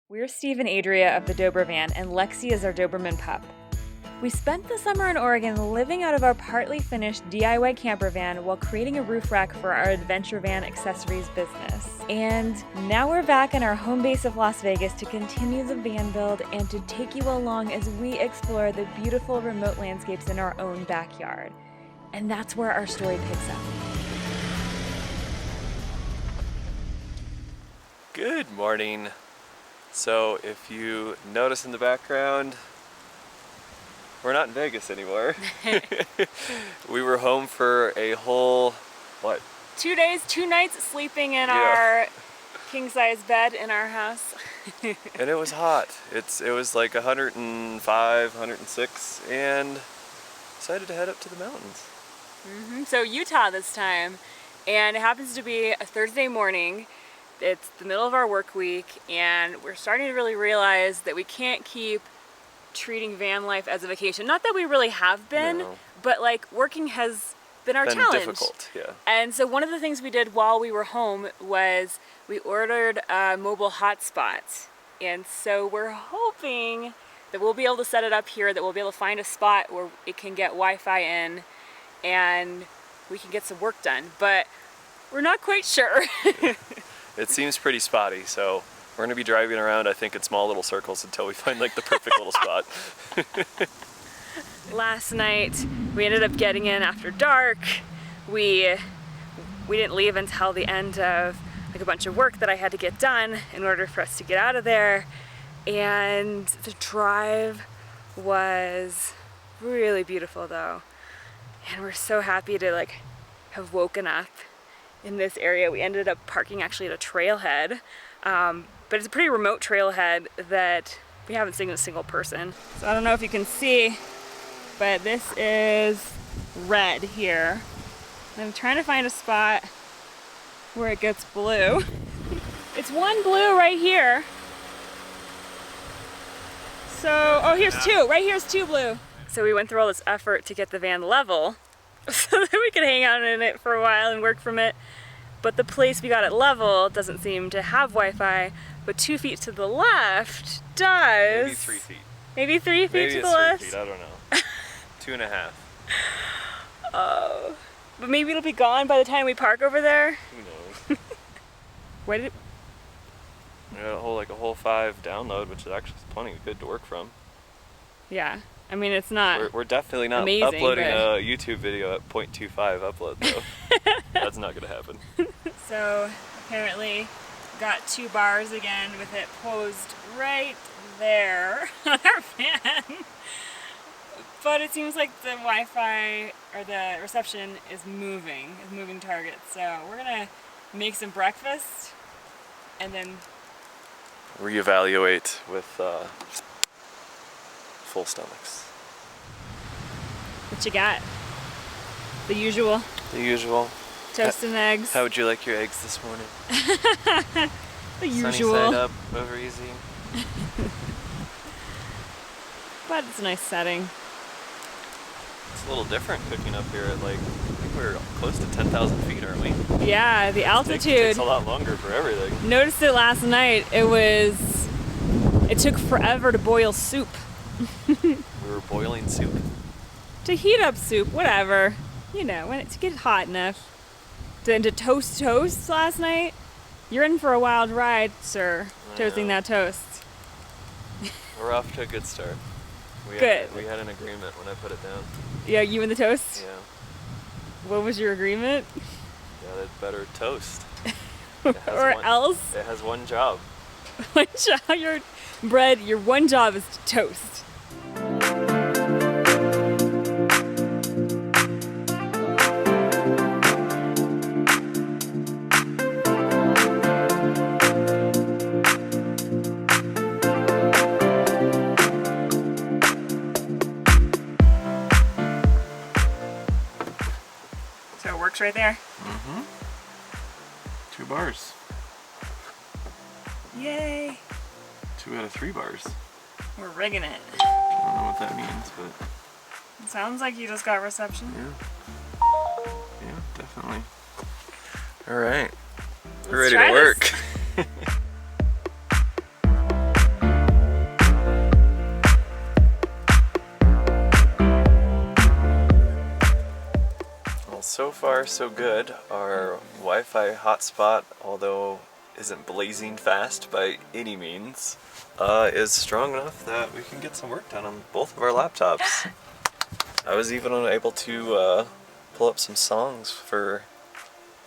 We're Steve and Adria of the Dobervan, and Lexi is our Doberman pup. We spent the summer in Oregon living out of our partly finished DIY camper van while creating a roof rack for our adventure van accessories business. And now we're back in our home base of Las Vegas to continue the van build and to take you along as we explore the beautiful remote landscapes in our own backyard. And that's where our story picks up. Good morning. So if you notice in the background, we're not in Vegas anymore. We were home for a whole, 2 days, 2 nights sleeping in our king-size bed in our house. And it was hot. It was like 105, 106, and decided to head up to the mountains. So Utah this time, and it happens to be a Thursday morning. It's the middle of our work week, and we're starting to really realize that we can't keep treating van life as a vacation. Not that we really have been, but like working has been our challenge. Difficult, yeah. And so one of the things we did while we were home was we ordered a mobile hotspot. And so we're hoping that we'll be able to set it up here, that we'll be able to find a spot where it can get Wi-Fi in and we can get some work done. But we're not quite sure. It seems pretty spotty, so we're gonna be driving around, I think, in small little circles until we find like the perfect little spot. Last night we ended up getting in after dark. We didn't leave until the end of like a bunch of work that I had to get done in order for us to get out of there. And the drive was really beautiful though. And we're so happy to like have woken up in this area. We ended up parking actually at a trailhead, but it's a pretty remote trailhead that we haven't seen a single person. So I don't know if you can see, but this is red here. And I'm trying to find a spot where it gets blue. It's one blue right here. So, oh, here's two. Right here's two blue. So we went through all this effort to get the van level so that we could hang out in it for a while and work from it. But the place we got it level doesn't seem to have Wi-Fi, but 2 feet to the left does. Maybe 3 feet. Maybe 3 feet Maybe to the it's 3 left? feet, I don't know. 2.5. Oh. But maybe it'll be gone by the time we park over there? Who knows? Where did it? We got a whole 5 download, which is actually plenty good to work from. Yeah. I mean, it's not We're definitely not amazing, uploading but... a YouTube video at 0.25 upload, though. That's not going to happen. So, apparently, got 2 bars again with it posed right there on our van. But it seems like the Wi-Fi, or the reception, is moving targets. So, we're going to make some breakfast, and then... reevaluate with full stomachs. What you got? The usual? The usual. Toast and eggs. How would you like your eggs this morning? The Sunny usual. side up, over easy. But it's a nice setting. It's a little different cooking up here at I think we're close to 10,000 feet, aren't we? Yeah, the altitude. It takes a lot longer for everything. Noticed it last night. It took forever to boil soup. We were boiling soup. To heat up soup, whatever. You know, to get hot enough. To toast last night. You're in for a wild ride, sir. Toasting that toast. We're off to a good start. We had an agreement when I put it down. Yeah, you and the toast? Yeah. What was your agreement? Got it better toast. Else? It has one job. One job, your one job is to toast. So it works right there? Mm-hmm. 2 bars. Yay! 2 out of 3 bars. We're rigging it. I don't know what that means, but... It sounds like you just got reception. Yeah, definitely. All right. We're Let's ready to try work. far so good. Our Wi-Fi hotspot, although isn't blazing fast by any means, is strong enough that we can get some work done on both of our laptops. I was even able to pull up some songs for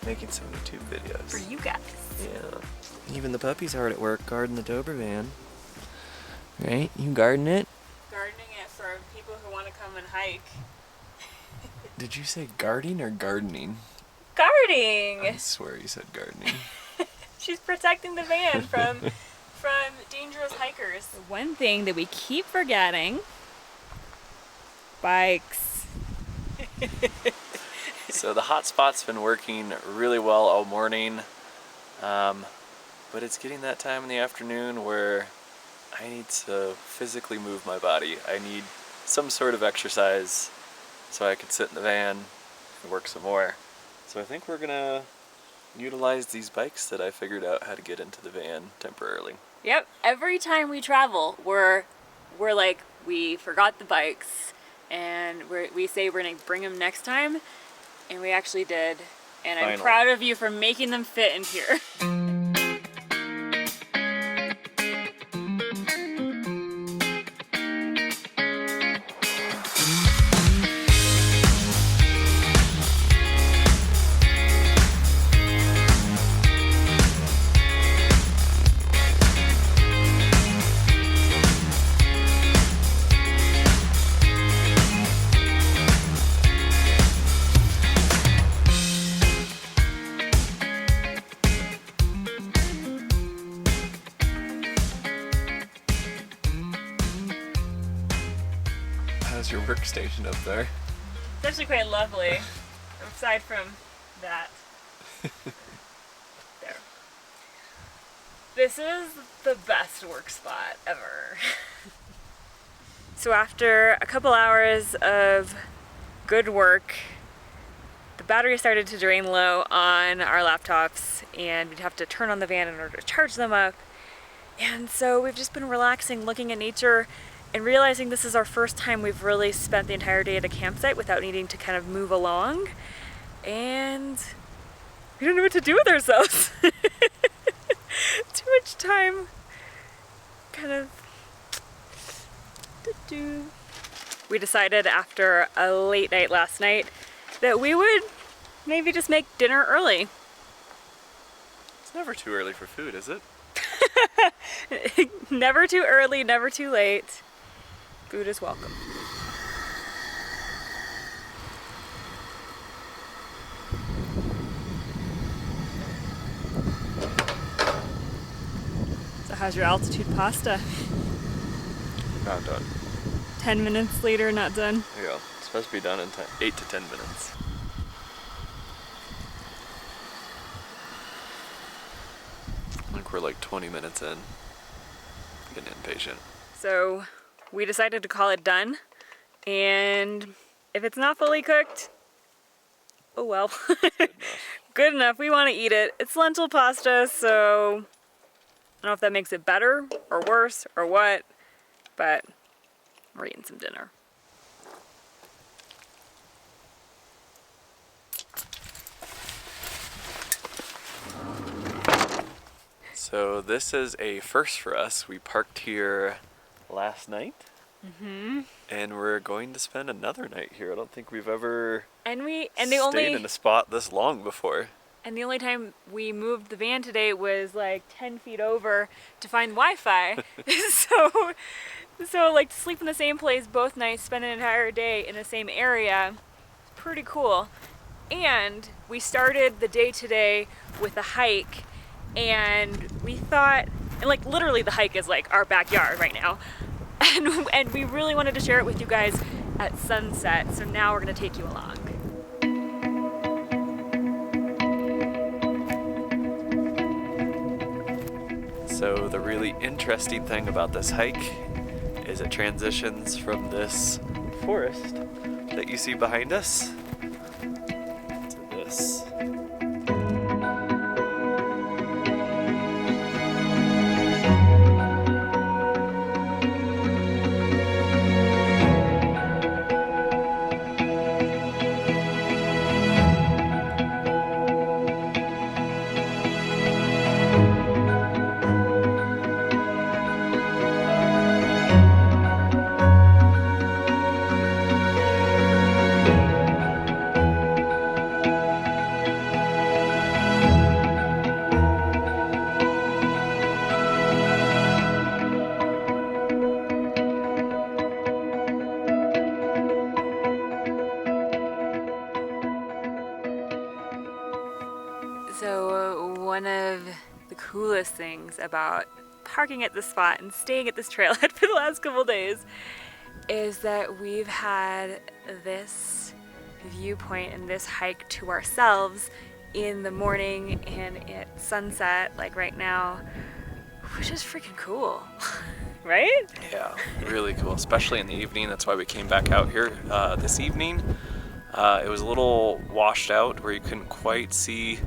making some YouTube videos. For you guys. Yeah. Even the puppies are at work guarding the dobervan. Right? You guarding it? Gardening it for people who want to come and hike. Did you say guarding or gardening? Guarding! I swear you said gardening. She's protecting the van from dangerous hikers. One thing that we keep forgetting, bikes. So the hotspot's been working really well all morning, but it's getting that time in the afternoon where I need to physically move my body. I need some sort of exercise so I can sit in the van and work some more. So I think we're gonna utilize these bikes that I figured out how to get into the van temporarily. Yep, every time we travel, we're like, we forgot the bikes, and we say we're gonna bring them next time, and we actually did. And Finally. I'm proud of you for making them fit in here. How's your workstation up there? It's actually quite lovely, aside from that. There. This is the best work spot ever. So after a couple hours of good work, the battery started to drain low on our laptops, and we'd have to turn on the van in order to charge them up. And so we've just been relaxing, looking at nature, and realizing this is our first time we've really spent the entire day at a campsite without needing to kind of move along. And we don't know what to do with ourselves. Too much time kind of We decided after a late night last night that we would maybe just make dinner early. It's never too early for food, is it? Never too early, never too late. Food is welcome. So how's your altitude pasta? Not done. 10 minutes later, not done. There you go. It's supposed to be done in 8 to 10 minutes. I think we're like 20 minutes in. Getting impatient. So we decided to call it done, and if it's not fully cooked, oh well. Good enough. Good enough, we want to eat it. It's lentil pasta, so I don't know if that makes it better or worse or what, but we're eating some dinner. So this is a first for us. We parked here last night, and we're going to spend another night here. I don't think we've ever stayed in a spot this long before. And the only time we moved the van today was like 10 feet over to find Wi-Fi. so like to sleep in the same place both nights, spend an entire day in the same area, pretty cool. And we started the day today with a hike, and we thought, and like literally the hike is like our backyard right now. And we really wanted to share it with you guys at sunset, so now we're gonna take you along. So the really interesting thing about this hike is it transitions from this forest that you see behind us to this. coolest things about parking at this spot and staying at this trailhead for the last couple days is that we've had this viewpoint and this hike to ourselves in the morning and at sunset, like right now, which is freaking cool. Right? Yeah, really cool, especially in the evening. That's why we came back out here this evening. It was a little washed out where you couldn't quite see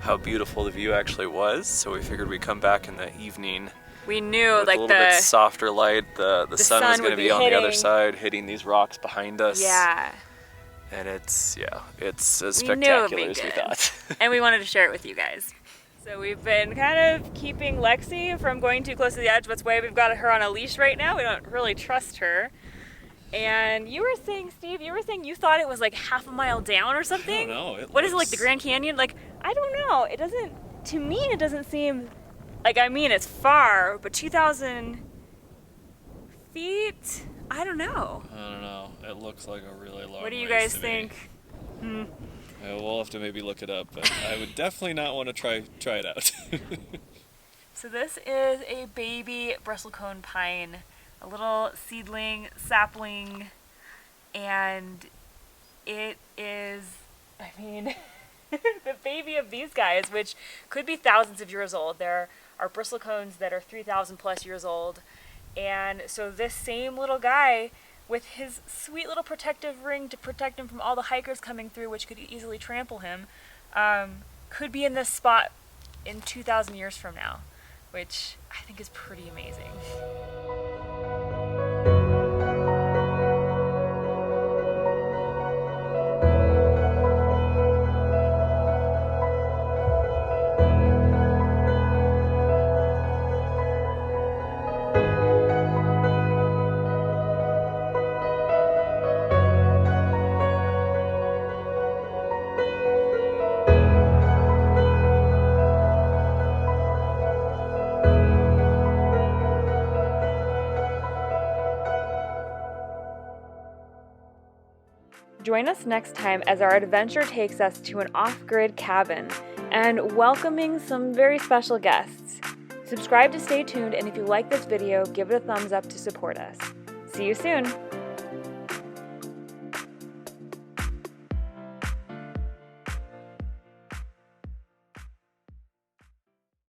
how beautiful the view actually was, so we figured we'd come back in the evening. We knew with like a little bit softer light. The sun was going to be on the other side, hitting these rocks behind us. Yeah. And it's as spectacular as we thought. And we wanted to share it with you guys. So we've been kind of keeping Lexi from going too close to the edge. That's why we've got her on a leash right now. We don't really trust her. And you were saying, Steve, you thought it was like half a mile down or something? I don't know. What is it, like the Grand Canyon? Like, I don't know. It doesn't, to me, it doesn't seem, like, I mean, it's far, but 2,000 feet? I don't know. I don't know. It looks like a really long What do you guys think? We'll have to maybe look it up, but I would definitely not want to try it out. So this is a baby bristlecone pine, a little seedling, sapling, and it is, I mean, the baby of these guys, which could be thousands of years old. There are bristlecones that are 3,000 plus years old, and so this same little guy with his sweet little protective ring to protect him from all the hikers coming through, which could easily trample him, could be in this spot in 2,000 years from now, which I think is pretty amazing. Join us next time as our adventure takes us to an off-grid cabin and welcoming some very special guests. Subscribe to stay tuned, and if you like this video, give it a thumbs up to support us. See you soon!